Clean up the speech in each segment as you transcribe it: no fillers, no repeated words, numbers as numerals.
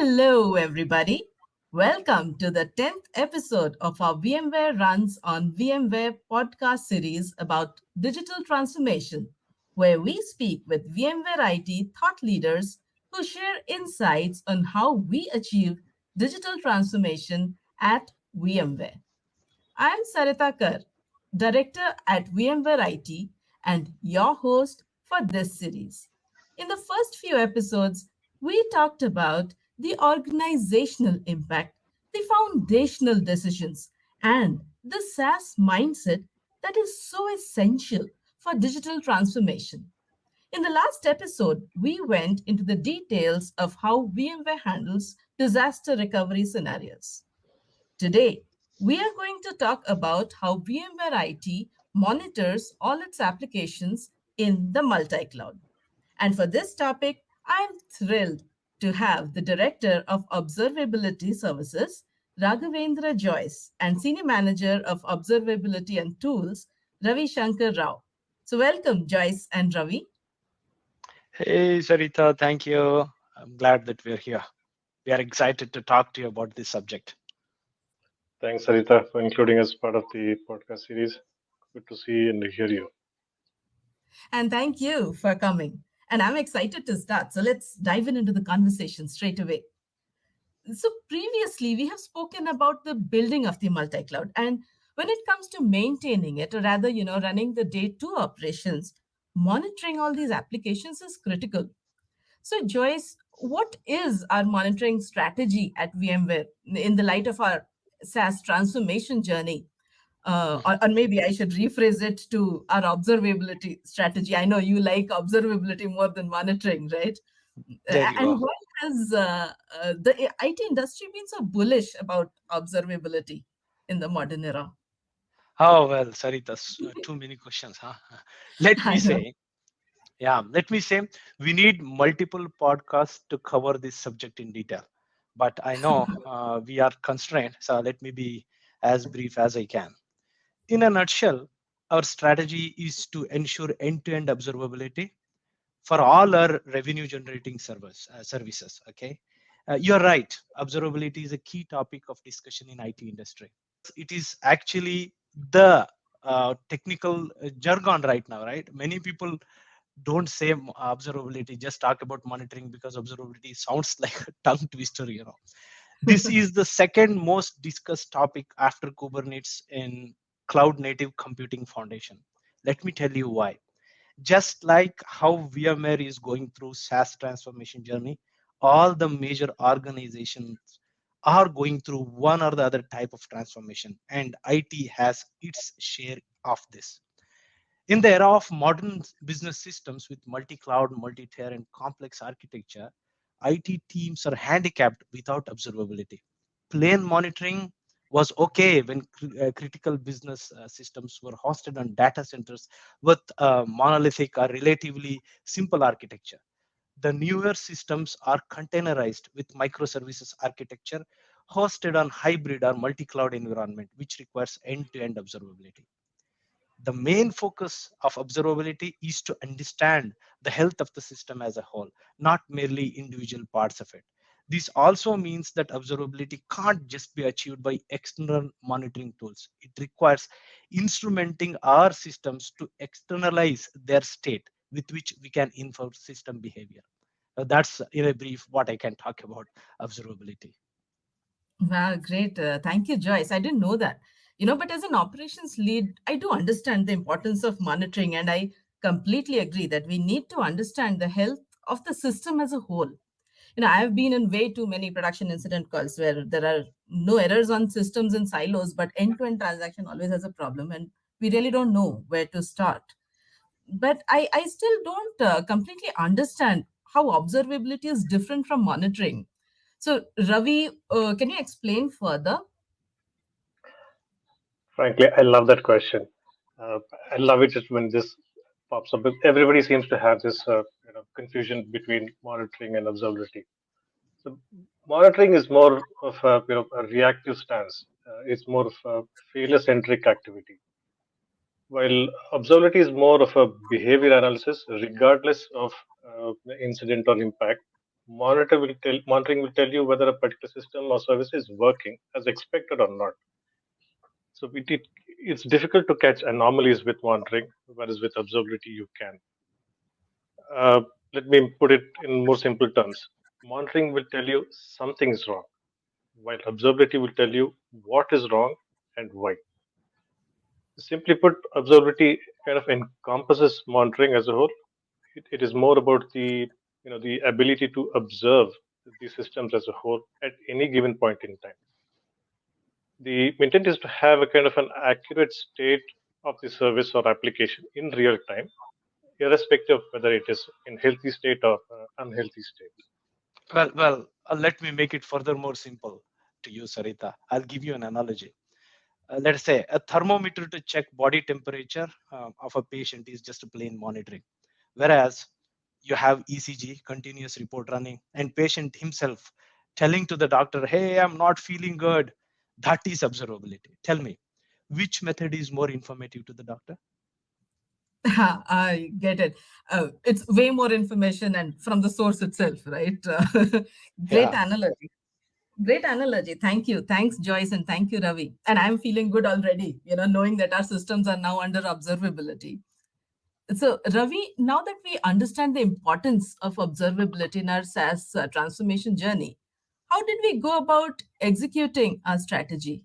Hello, everybody. Welcome to the 10th episode of our VMware Runs on VMware podcast series about digital transformation, where we speak with VMware IT thought leaders who share insights on how we achieve digital transformation at VMware. I'm Sarita Kar, Director at VMware IT and your host for this series. In the first few episodes, we talked about the organizational impact, the foundational decisions, and the SaaS mindset that is so essential for digital transformation. In the last episode, we went into the details of how VMware handles disaster recovery scenarios. Today, we are going to talk about how VMware IT monitors all its applications in the multi cloud. And for this topic, I'm thrilled to have the Director of Observability Services, Raghavendra Joyce, and Senior Manager of Observability and Tools, Ravi Shankar Rao. So, welcome, Joyce and Ravi. Hey, Sarita, thank you. I'm glad that we're here. We are excited to talk to you about this subject. Thanks, Sarita, for including us part of the podcast series. Good to see and hear you. And thank you for coming. And I'm excited to start. So, let's dive into the conversation straight away. So previously we have spoken about the building of the multi-cloud, and when it comes to maintaining it, or rather, running the day two operations, monitoring all these applications is critical. So Joyce, what is our monitoring strategy at VMware in the light of our SaaS transformation journey? Or maybe I should rephrase it to our observability strategy. I know you like observability more than monitoring, right? There you And go. why has the IT industry been so bullish about observability in the modern era? Oh, well, Sarita, too many questions, huh? Let me I know. say, let me say, we need multiple podcasts to cover this subject in detail. But I know we are constrained, so let me be as brief as I can. In a nutshell, our strategy is to ensure end-to-end observability for all our revenue generating services. Okay, you're right, observability is a key topic of discussion in IT industry. It is actually the technical jargon right now, right? Many people don't say observability, just talk about monitoring because observability sounds like a tongue twister. This is the second most discussed topic after Kubernetes in cloud native computing foundation. Let me tell you why. Just like how VMware is going through SaaS transformation journey, all the major organizations are going through one or the other type of transformation, and IT has its share of this. In the era of modern business systems with multi-cloud, multi-tier, and complex architecture, IT teams are handicapped without observability. Plain monitoring was okay when critical business systems were hosted on data centers with monolithic or relatively simple architecture. The newer systems are containerized with microservices architecture hosted on hybrid or multi-cloud environment, which requires end-to-end observability. The main focus of observability is to understand the health of the system as a whole, not merely individual parts of it. This also means that observability can't just be achieved by external monitoring tools. It requires instrumenting our systems to externalize their state with which we can infer system behavior. That's in a brief what I can talk about observability. Wow, great. Thank you, Joyce. I didn't know that. But as an operations lead, I do understand the importance of monitoring, and I completely agree that we need to understand the health of the system as a whole. I've been in way too many production incident calls where there are no errors on systems in silos, but end-to-end transaction always has a problem, and we really don't know where to start. But I still don't completely understand how observability is different from monitoring. So, Ravi, can you explain further? Frankly, I love that question. I love it just when this pops up. Everybody seems to have this confusion between monitoring and observability. So monitoring is more of a reactive stance. It's more of a failure-centric activity, while observability is more of a behavior analysis, regardless of the incident or impact. monitoring will tell you whether a particular system or service is working as expected or not. So it's difficult to catch anomalies with monitoring, whereas with observability you can. Uh, Let me put it in more simple terms. Monitoring will tell you something is wrong, while observability will tell you what is wrong and why. Simply put, observability kind of encompasses monitoring as a whole. It is more about the ability to observe the systems as a whole at any given point in time. The intent is to have a kind of an accurate state of the service or application in real time, irrespective of whether it is in healthy state or unhealthy state. Well, let me make it further more simple to you, Sarita. I'll give you an analogy. Let's say a thermometer to check body temperature of a patient is just a plain monitoring, whereas you have ECG, continuous report running, and patient himself telling to the doctor, "Hey, I'm not feeling good." That is observability. Tell me, which method is more informative to the doctor? I get it. It's way more information and from the source itself, right? Great Yeah, analogy. Great analogy. Thank you. Thanks, Joyce, and thank you, Ravi. And I'm feeling good already, knowing that our systems are now under observability. So, Ravi, now that we understand the importance of observability in our SaaS transformation journey, how did we go about executing our strategy?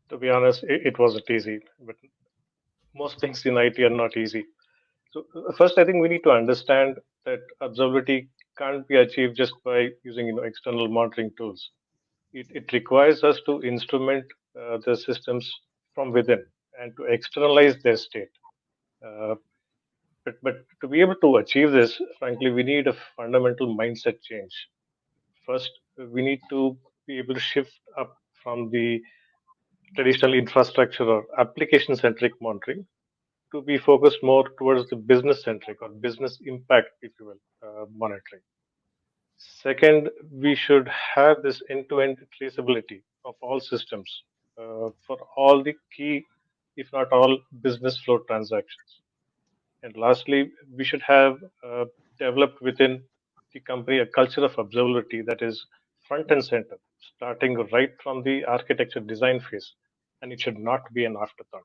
To be honest, it wasn't easy, but most things in IT are not easy. So first, I think we need to understand that observability can't be achieved just by using external monitoring tools. It requires us to instrument the systems from within and to externalize their state. Uh, but to be able to achieve this, frankly, we need a fundamental mindset change. First, we need to be able to shift up from the traditional infrastructure or application centric monitoring to be focused more towards the business centric or business impact, if you will, monitoring. Second, we should have this end to end traceability of all systems for all the key, if not all, business flow transactions. And lastly, we should have developed within the company a culture of observability that is front and center, starting right from the architecture design phase. And it should not be an afterthought.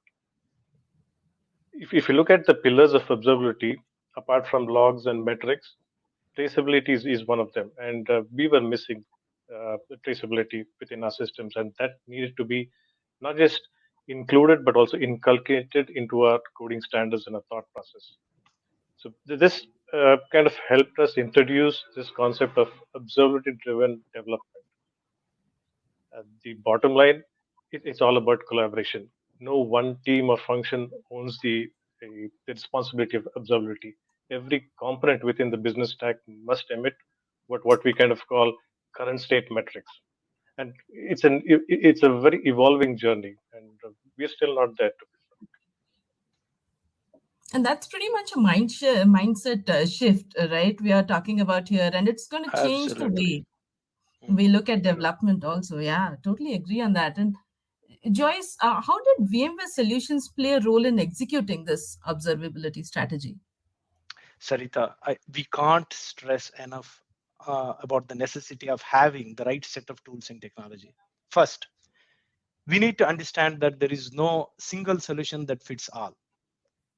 If you look at the pillars of observability, apart from logs and metrics, traceability is one of them. And we were missing the traceability within our systems, and that needed to be not just included, but also inculcated into our coding standards and our thought process. So this kind of helped us introduce this concept of observability driven development. The bottom line, it's all about collaboration. No one team or function owns the responsibility of observability. Every component within the business stack must emit what we kind of call current state metrics. And it's a very evolving journey, and we're still not there. And that's pretty much a mindset shift, right? We are talking about here, and it's going to change the absolutely. way Mm. we look at development also. Yeah, totally agree on that. And Joyce, how did VMware Solutions play a role in executing this observability strategy? Sarita, we can't stress enough about the necessity of having the right set of tools and technology. First, we need to understand that there is no single solution that fits all,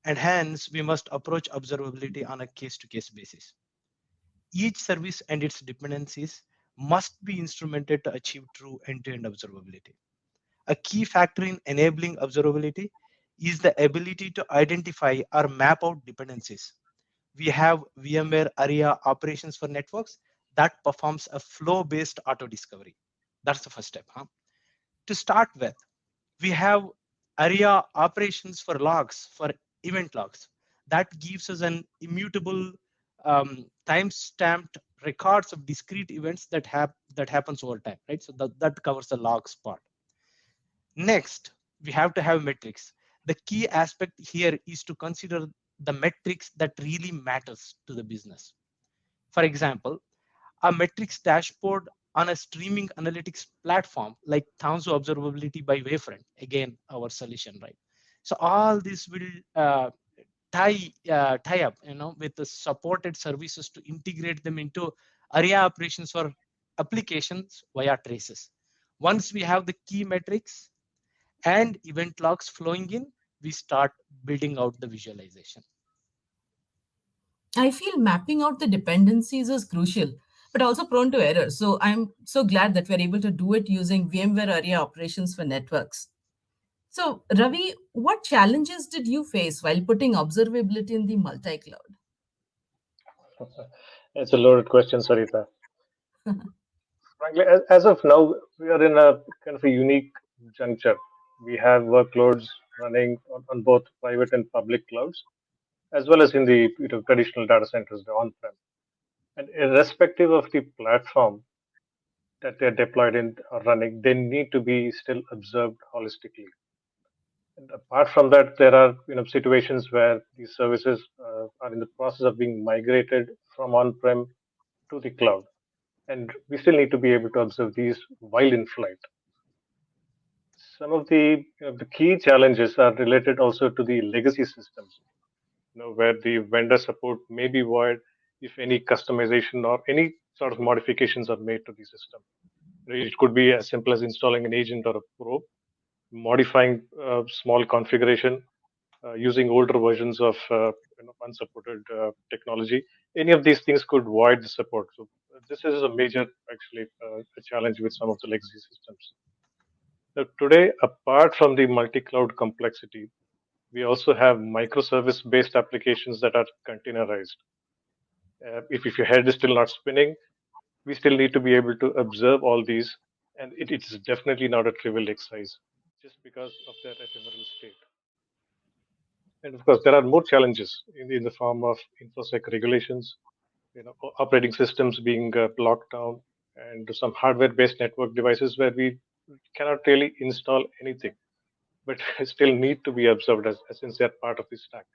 and hence we must approach observability on a case to case basis. Each service and its dependencies must be instrumented to achieve true end to end observability. A key factor in enabling observability is the ability to identify or map out dependencies. We have VMware area operations for networks that performs a flow based auto discovery. That's the first step. To start with, we have area operations for logs, for event logs. That gives us an immutable time-stamped records of discrete events that happens over time, right? So that covers the logs part. Next, we have to have metrics. The key aspect here is to consider the metrics that really matters to the business. For example, a metrics dashboard on a streaming analytics platform like Tanzu Observability by Wavefront, again, our solution, right? So all this will tie up, with the supported services to integrate them into area operations or applications via traces. Once we have the key metrics and event logs flowing in, we start building out the visualization. I feel mapping out the dependencies is crucial, but also prone to error. So I'm so glad that we're able to do it using VMware area operations for networks. So, Ravi, what challenges did you face while putting observability in the multi cloud? It's a loaded question, Sarita. Frankly, as of now, we are in a kind of a unique juncture. We have workloads running on both private and public clouds, as well as in the traditional data centers, the on-prem. And irrespective of the platform that they're deployed in or running, they need to be still observed holistically. And apart from that, there are situations where these services are in the process of being migrated from on-prem to the cloud, and we still need to be able to observe these while in flight. Some of the key challenges are related also to the legacy systems, where the vendor support may be void if any customization or any sort of modifications are made to the system. It could be as simple as installing an agent or a probe, modifying small configuration, using older versions of unsupported technology. Any of these things could void the support. So this is a major, actually, a challenge with some of the legacy systems. Now, today, apart from the multi-cloud complexity, we also have microservice-based applications that are containerized. If your head is still not spinning, we still need to be able to observe all these, and it's definitely not a trivial exercise just because of their ephemeral state. And of course, there are more challenges in the form of infosec regulations, operating systems being locked down, and some hardware-based network devices where we cannot really install anything, but still need to be observed as since they are part of the stack.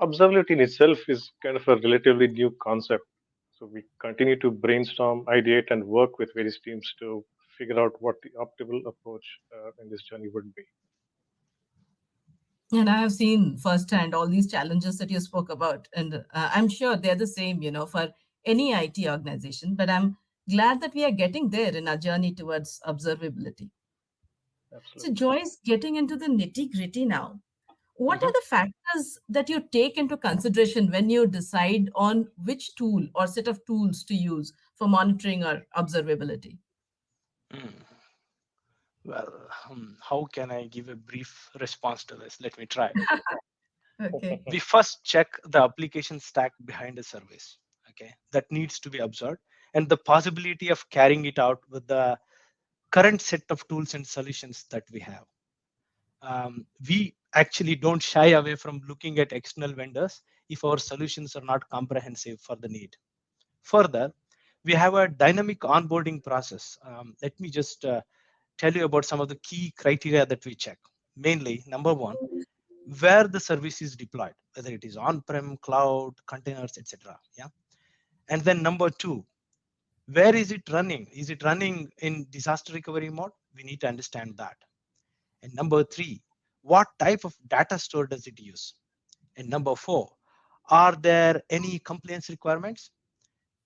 Observability in itself is kind of a relatively new concept. So we continue to brainstorm, ideate, and work with various teams to figure out what the optimal approach in this journey would be. And I have seen firsthand all these challenges that you spoke about. And I'm sure they're the same, for any IT organization. But I'm glad that we are getting there in our journey towards observability. So, Absolutely. Joyce, getting into the nitty gritty now, what are Mhm. the factors that you take into consideration when you decide on which tool or set of tools to use for monitoring or observability? Mm. Well, how can I give a brief response to this? Let me try. Okay. We first check the application stack behind the service, okay, that needs to be observed, and the possibility of carrying it out with the current set of tools and solutions that we have. We actually don't shy away from looking at external vendors if our solutions are not comprehensive for the need. Further, we have a dynamic onboarding process. Let me just tell you about some of the key criteria that we check. Mainly, number one, where the service is deployed, whether it is on-prem, cloud, containers, etc. Yeah. And then number two, where is it running? Is it running in disaster recovery mode? We need to understand that. And number three, what type of data store does it use? And number four, are there any compliance requirements?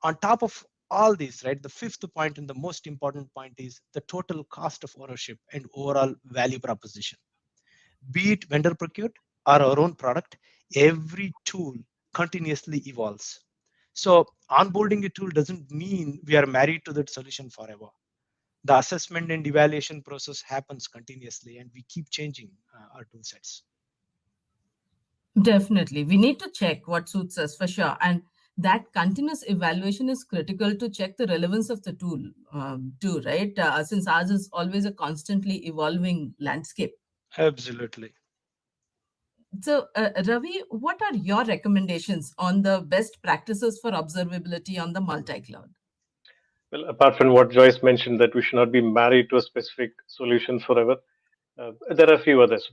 On top of all this, right, the fifth point and the most important point is the total cost of ownership and overall value proposition. Be it vendor procured or our own product, every tool continuously evolves. So onboarding a tool doesn't mean we are married to that solution forever. The assessment and evaluation process happens continuously, and we keep changing our tool sets. Definitely. We need to check what suits us for sure. And that continuous evaluation is critical to check the relevance of the tool, too, right? Since ours is always a constantly evolving landscape. Absolutely. So, Ravi, what are your recommendations on the best practices for observability on the multi cloud? Well, apart from what Joyce mentioned, that we should not be married to a specific solution forever, there are a few others.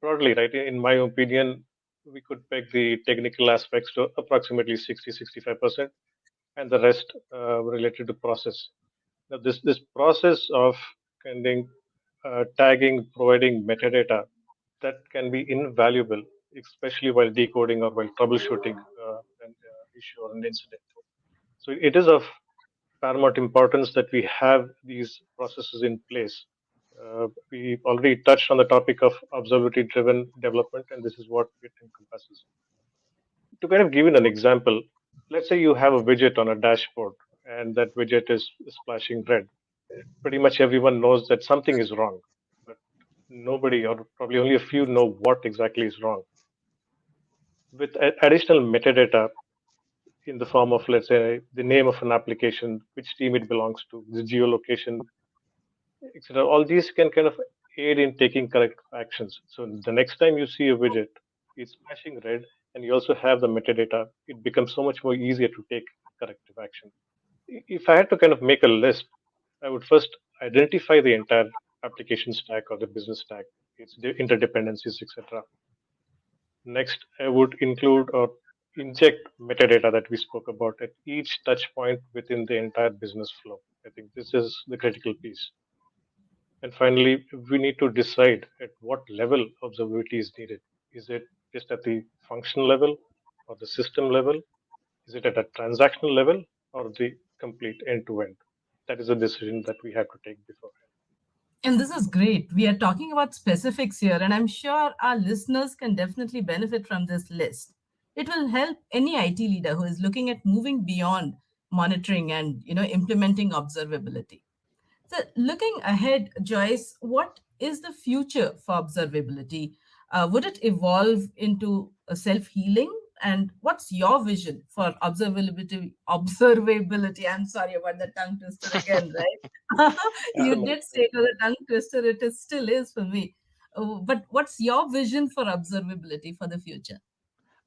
Broadly, right, in my opinion, we could peg the technical aspects to approximately 60-65%, and the rest related to process. Now, this process of kind of, tagging, providing metadata, that can be invaluable especially while decoding or while troubleshooting an issue or an incident. So it is of paramount importance that we have these processes in place. We already touched on the topic of observability driven development, and this is what it encompasses. To kind of give you an example, let's say you have a widget on a dashboard and that widget is splashing red. Pretty much everyone knows that something is wrong, but nobody, or probably only a few, know what exactly is wrong. With additional metadata in the form of, let's say, the name of an application, which team it belongs to, the geolocation, etc., all these can kind of aid in taking corrective actions. So the next time you see a widget, it's flashing red, and you also have the metadata, it becomes so much more easier to take corrective action. If I had to kind of make a list, I would first identify the entire application stack or the business stack, its interdependencies, etc. Next, I would include or inject metadata that we spoke about at each touch point within the entire business flow. I think this is the critical piece. And finally, we need to decide at what level observability is needed. Is it just at the functional level or the system level? Is it at a transactional level or the complete end to end? That is a decision that we have to take beforehand. And this is great. We are talking about specifics here, and I'm sure our listeners can definitely benefit from this list. It will help any IT leader who is looking at moving beyond monitoring and implementing observability. So, looking ahead, Joyce, what is the future for observability? Would it evolve into a self healing? And what's your vision for observability? Observability. I'm sorry about the tongue twister again, right? Yeah, You did say it was a tongue twister. It is, still is for me. But what's your vision for observability for the future?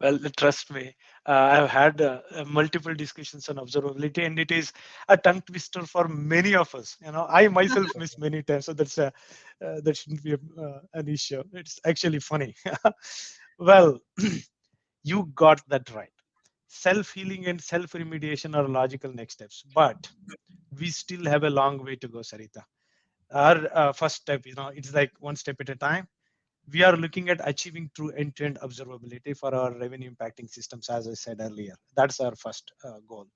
Well, trust me, I've had multiple discussions on observability, and it is a tongue twister for many of us. I myself miss many times, so that shouldn't be an issue. It's actually funny. Well, you got that right. Self-healing and self-remediation are logical next steps, but we still have a long way to go, Sarita. Our first step, it's like one step at a time. We are looking at achieving true end-to-end observability for our revenue impacting systems, as I said earlier. That's our first goal.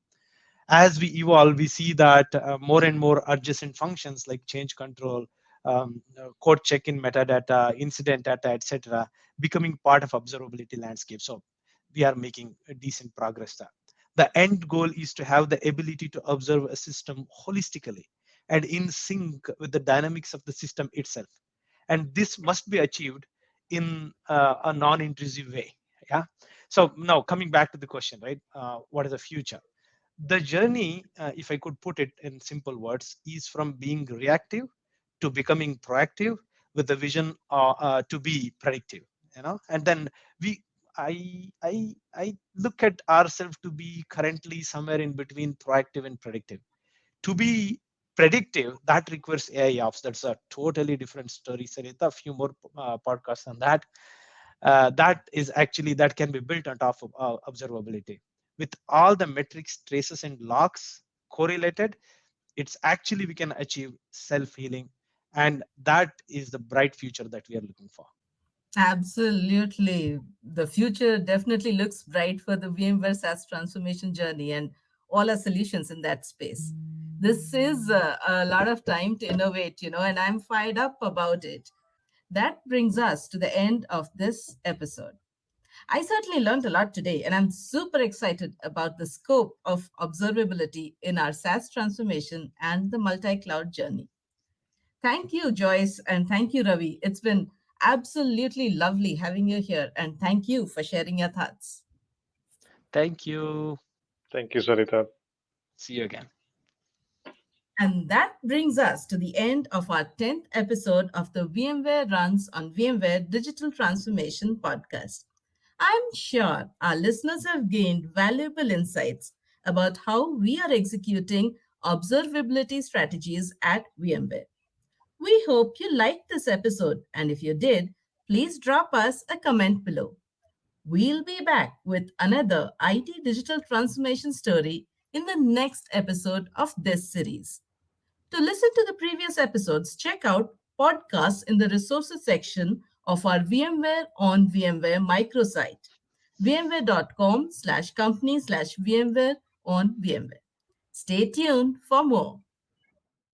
As we evolve, we see that more and more adjacent functions like change control, code check-in metadata, incident data, etc., becoming part of observability landscape. So we are making a decent progress there. The end goal is to have the ability to observe a system holistically and in sync with the dynamics of the system itself, and this must be achieved in a non-intrusive way. Yeah. So now coming back to the question, right? What is the future? The journey, if I could put it in simple words, is from being reactive to becoming proactive with the vision to be predictive. And then we I look at ourselves to be currently somewhere in between proactive and predictive. To be predictive, that requires AI ops. That's a totally different story, Sarita. A few more podcasts on that. That is actually that can be built on top of observability with all the metrics, traces, and logs correlated. It's actually we can achieve self-healing, and that is the bright future that we are looking for. Absolutely. The future definitely looks bright for the VMware SaaS transformation journey and all our solutions in that space. This is a lot of time to innovate, and I'm fired up about it. That brings us to the end of this episode. I certainly learned a lot today, and I'm super excited about the scope of observability in our SaaS transformation and the multi cloud journey. Thank you, Joyce, and thank you, Ravi. It's been absolutely lovely having you here, and thank you for sharing your thoughts. Thank you. Thank you, Sarita. See you again. And that brings us to the end of our 10th episode of the VMware Runs on VMware Digital Transformation podcast. I'm sure our listeners have gained valuable insights about how we are executing observability strategies at VMware. We hope you liked this episode, and if you did, please drop us a comment below. We'll be back with another IT digital transformation story in the next episode of this series. To listen to the previous episodes, check out podcasts in the resources section of our VMware on VMware microsite, vmware.com/company/VMware on VMware. Stay tuned for more.